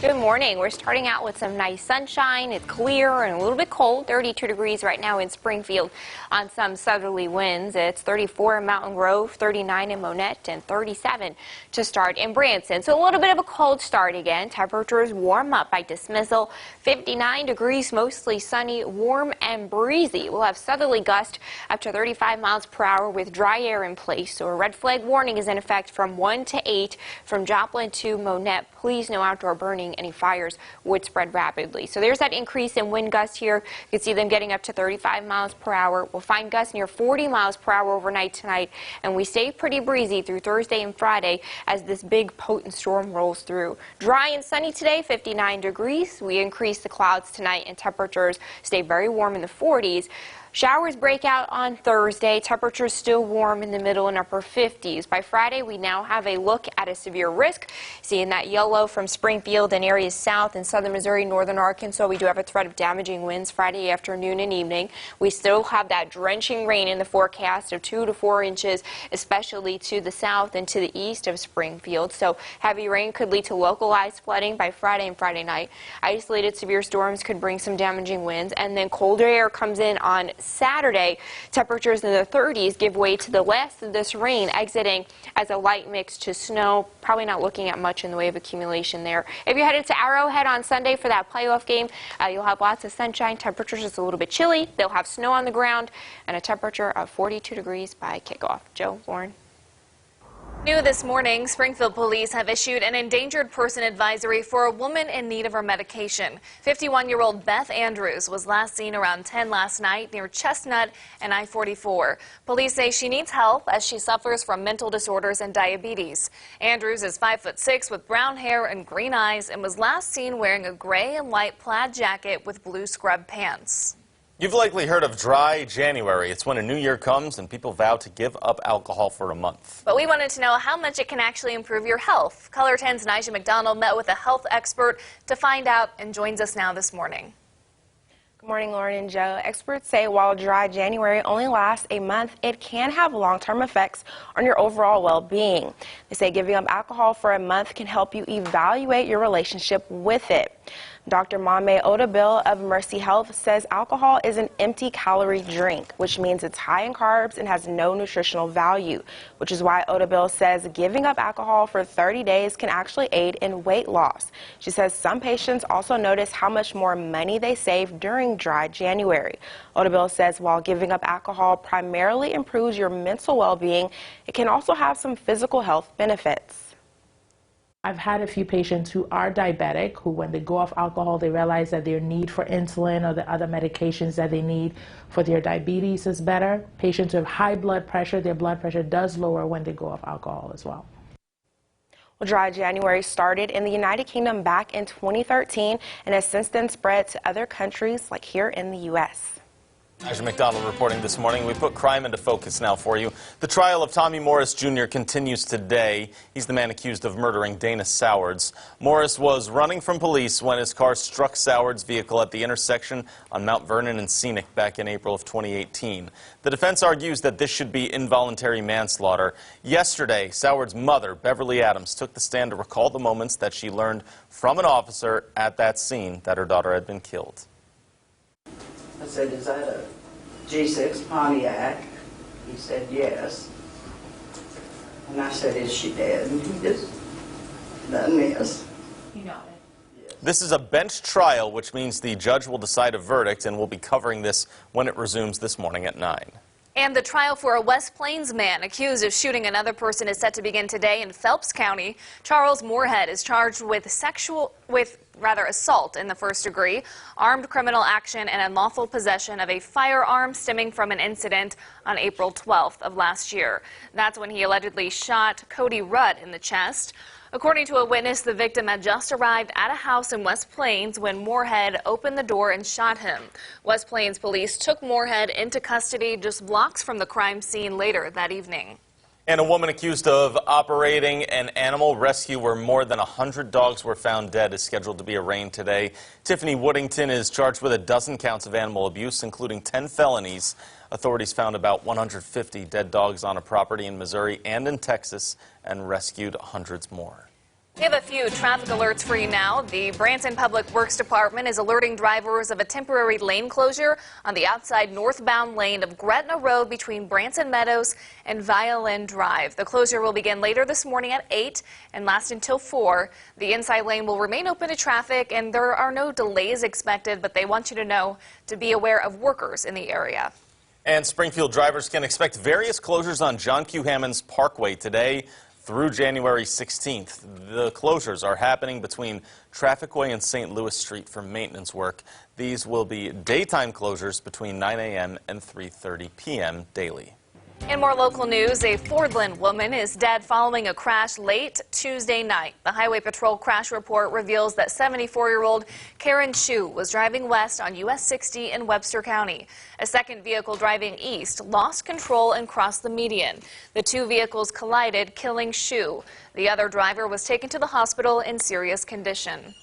Good morning. We're starting out with some nice sunshine. It's clear and a little bit cold. 32 degrees right now in Springfield on some southerly winds. It's 34 in Mountain Grove, 39 in Monette, and 37 to start in Branson. So a little bit of a cold start again. Temperatures warm up by dismissal. 59 degrees, mostly sunny, warm and breezy. We'll have southerly gusts up to 35 miles per hour with dry air in place. So a red flag warning is in effect from 1 to 8 from Joplin to Monette. Please no outdoor burning. Any fires would spread rapidly. So there's that increase in wind gusts here. You can see them getting up to 35 miles per hour. We'll find gusts near 40 miles per hour overnight tonight, and we stay pretty breezy through Thursday and Friday as this big potent storm rolls through. Dry and sunny today, 59 degrees. We increase the clouds tonight and temperatures stay very warm in the 40s. Showers break out on Thursday. Temperatures still warm in the middle and upper 50s. By Friday, we now have a look at a severe risk. Seeing that yellow from Springfield and areas south and southern Missouri, northern Arkansas, we do have a threat of damaging winds Friday afternoon and evening. We still have that drenching rain in the forecast of 2 to 4 inches, especially to the south and to the east of Springfield. So heavy rain could lead to localized flooding by Friday and Friday night. Isolated severe storms could bring some damaging winds, and then colder air comes in on Saturday. Temperatures in the 30s give way to the last of this rain exiting as a light mix to snow. Probably not looking at much in the way of accumulation there. If you're headed to Arrowhead on Sunday for that playoff game, you'll have lots of sunshine. Temperatures just a little bit chilly. They'll have snow on the ground and a temperature of 42 degrees by kickoff. Joe, Lauren. New this morning, Springfield police have issued an endangered person advisory for a woman in need of her medication. 51-year-old Beth Andrews was last seen around 10 last night near Chestnut and I-44. Police say she needs help as she suffers from mental disorders and diabetes. Andrews is 5'6" with brown hair and green eyes and was last seen wearing a gray and white plaid jacket with blue scrub pants. You've likely heard of dry January. It's when a new year comes and people vow to give up alcohol for a month. But we wanted to know how much it can actually improve your health. Color 10's Nigel McDonald met with a health expert to find out and joins us now this morning. Good morning, Lauren and Joe. Experts say while dry January only lasts a month, it can have long-term effects on your overall well-being. They say giving up alcohol for a month can help you evaluate your relationship with it. Dr. Mame Odabil of Mercy Health says alcohol is an empty calorie drink, which means it's high in carbs and has no nutritional value, which is why Odabil says giving up alcohol for 30 days can actually aid in weight loss. She says some patients also notice how much more money they save during dry January. Odabil says while giving up alcohol primarily improves your mental well-being, it can also have some physical health benefits. I've had a few patients who are diabetic, who when they go off alcohol, they realize that their need for insulin or the other medications that they need for their diabetes is better. Patients who have high blood pressure, their blood pressure does lower when they go off alcohol as well. Well, dry January started in the United Kingdom back in 2013 and has since then spread to other countries like here in the U.S. Nigel McDonald reporting this morning. We put crime into focus now for you. The trial of Tommy Morris Jr. continues today. He's the man accused of murdering Dana Sowards. Morris was running from police when his car struck Sowards' vehicle at the intersection on Mount Vernon and Scenic back in April of 2018. The defense argues that this should be involuntary manslaughter. Yesterday, Sowards' mother, Beverly Adams, took the stand to recall the moments that she learned from an officer at that scene that her daughter had been killed. I said, is that a G6 Pontiac? He said, yes. And I said, is she dead? And he just done this. You nodded. Yes. This is a bench trial, which means the judge will decide a verdict, and we'll be covering this when it resumes this morning at 9. And the trial for a West Plains man accused of shooting another person is set to begin today in Phelps County. Charles Moorhead is charged with assault in the first degree, armed criminal action, and unlawful possession of a firearm stemming from an incident on April 12th of last year. That's when he allegedly shot Cody Rudd in the chest. According to a witness, the victim had just arrived at a house in West Plains when Moorhead opened the door and shot him. West Plains police took Moorhead into custody just blocks from the crime scene later that evening. And a woman accused of operating an animal rescue where more than 100 dogs were found dead is scheduled to be arraigned today. Tiffany Woodington is charged with a dozen counts of animal abuse, including 10 felonies. Authorities found about 150 dead dogs on a property in Missouri and in Texas and rescued hundreds more. We have a few traffic alerts for you now. The Branson Public Works Department is alerting drivers of a temporary lane closure on the outside northbound lane of Gretna Road between Branson Meadows and Violin Drive. The closure will begin later this morning at 8 and last until 4. The inside lane will remain open to traffic and there are no delays expected, but they want you to know to be aware of workers in the area. And Springfield drivers can expect various closures on John Q. Hammons Parkway today through January 16th. The closures are happening between Traffic Way and St. Louis Street for maintenance work. These will be daytime closures between 9 a.m. and 3:30 p.m. daily. In more local news, a Fordland woman is dead following a crash late Tuesday night. The Highway Patrol crash report reveals that 74-year-old Karen Shu was driving west on US 60 in Webster County. A second vehicle driving east lost control and crossed the median. The two vehicles collided, killing Shu. The other driver was taken to the hospital in serious condition.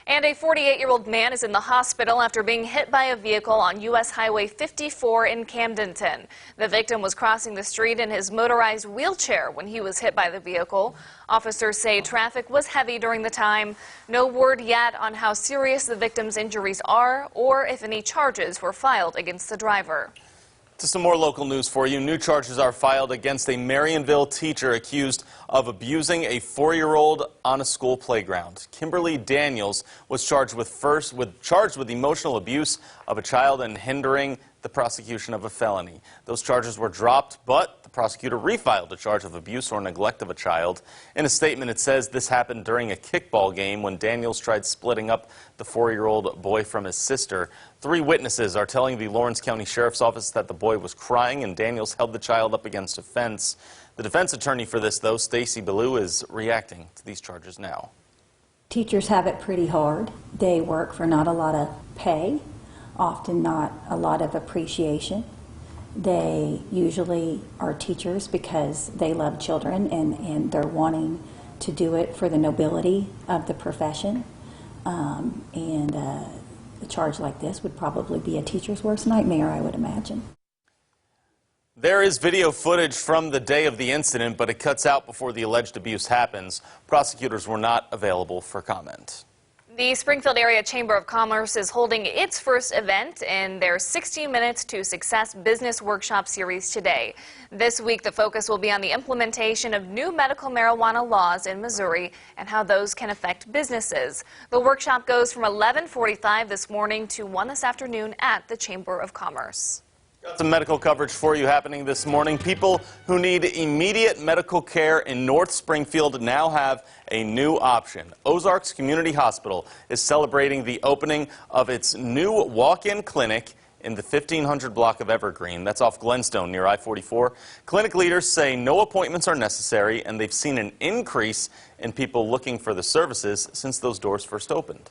And a 48-year-old man is in the hospital after being hit by a vehicle on U.S. Highway 54 in Camdenton. The victim was crossing the street in his motorized wheelchair when he was hit by the vehicle. Officers say traffic was heavy during the time. No word yet on how serious the victim's injuries are or if any charges were filed against the driver. To some more local news for you. New charges are filed against a Marionville teacher accused of abusing a 4-year-old on a school playground. Kimberly Daniels was charged with emotional abuse of a child and hindering the prosecution of a felony. Those charges were dropped, but the prosecutor refiled a charge of abuse or neglect of a child. In a statement, it says this happened during a kickball game when Daniels tried splitting up the 4-year-old boy from his sister. 3 witnesses are telling the Lawrence County Sheriff's Office that the boy was crying and Daniels held the child up against a fence. The defense attorney for this, though, Stacy Ballou, is reacting to these charges now. Teachers have it pretty hard. They work for not a lot of pay, often not a lot of appreciation. They usually are teachers because they love children and they're wanting to do it for the nobility of the profession. A charge like this would probably be a teacher's worst nightmare, I would imagine. There is video footage from the day of the incident, but it cuts out before the alleged abuse happens. Prosecutors were not available for comment. The Springfield Area Chamber of Commerce is holding its first event in their 60 Minutes to Success Business Workshop series today. This week, the focus will be on the implementation of new medical marijuana laws in Missouri and how those can affect businesses. The workshop goes from 11:45 this morning to 1 this afternoon at the Chamber of Commerce. Got some medical coverage for you happening this morning. People who need immediate medical care in North Springfield now have a new option. Ozarks Community Hospital is celebrating the opening of its new walk-in clinic in the 1500 block of Evergreen. That's off Glenstone near I-44. Clinic leaders say no appointments are necessary, and they've seen an increase in people looking for the services since those doors first opened.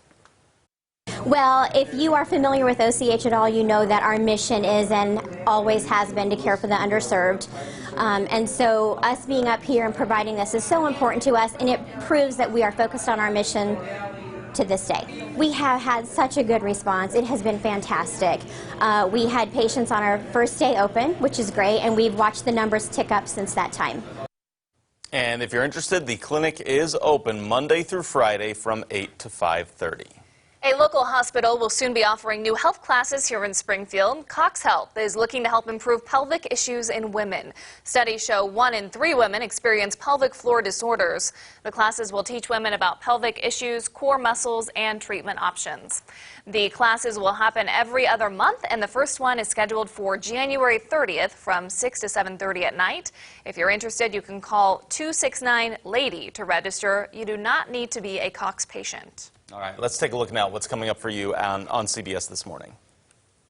Well, if you are familiar with OCH at all, you know that our mission is and always has been to care for the underserved. And so us being up here and providing this is so important to us, and it proves that we are focused on our mission to this day. We have had such a good response. It has been fantastic. We had patients on our first day open, which is great, and we've watched the numbers tick up since that time. And if you're interested, the clinic is open Monday through Friday from 8 to 5:30. A local hospital will soon be offering new health classes here in Springfield. Cox Health is looking to help improve pelvic issues in women. Studies show 1 in 3 women experience pelvic floor disorders. The classes will teach women about pelvic issues, core muscles, and treatment options. The classes will happen every other month, and the first one is scheduled for January 30th from 6 to 7:30 at night. If you're interested, you can call 269-LADY to register. You do not need to be a Cox patient. All right, let's take a look now at what's coming up for you on CBS this morning.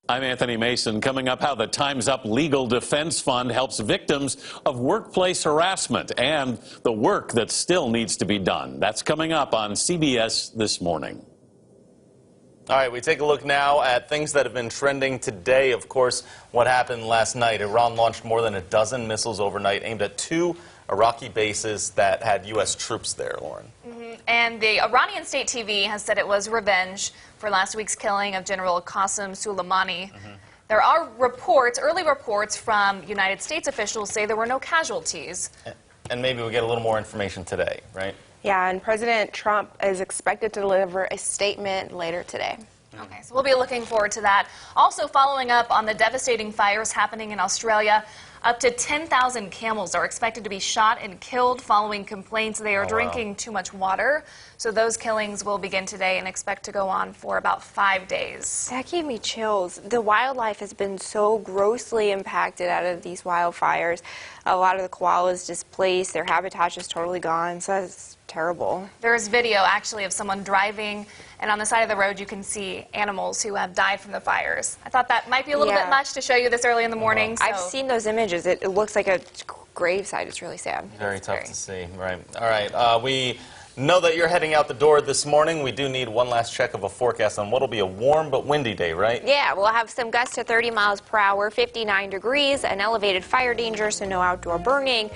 I'm Anthony Mason. Coming up, how the Time's Up Legal Defense Fund helps victims of workplace harassment and the work that still needs to be done. That's coming up on CBS this morning. All right, we take a look now at things that have been trending today. Of course, what happened last night. Iran launched more than a dozen missiles overnight aimed at 2 Iraqi bases that had U.S. troops there, Lauren. And the Iranian state TV has said it was revenge for last week's killing of General Qasem Soleimani. There are reports, early reports from United States officials say there were no casualties. And maybe we'll get a little more information today, right? Yeah, and President Trump is expected to deliver a statement later today. Okay, so we'll be looking forward to that. Also following up on the devastating fires happening in Australia, up to 10,000 camels are expected to be shot and killed following complaints they are drinking too much water. So those killings will begin today and expect to go on for about 5 days. That gave me chills. The wildlife has been so grossly impacted out of these wildfires. A lot of the koalas displaced, their habitat is totally gone, so it's terrible. There's video actually of someone driving, and on the side of the road you can see animals who have died from the fires. I thought that might be a little bit much to show you this early in the morning. So. I've seen those images. It looks like a gravesite. It's really sad. Very tough to see, right. All right, we know that you're heading out the door this morning. We do need one last check of a forecast on what'll be a warm but windy day, right? Yeah, we'll have some gusts to 30 miles per hour, 59 degrees, an elevated fire danger, so no outdoor burning.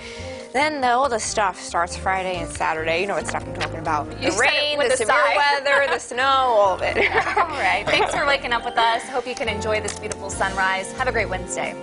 Then all the stuff starts Friday and Saturday. You know what stuff I'm talking about. The rain, the severe weather, the snow, all of it. All right. Thanks for waking up with us. Hope you can enjoy this beautiful sunrise. Have a great Wednesday.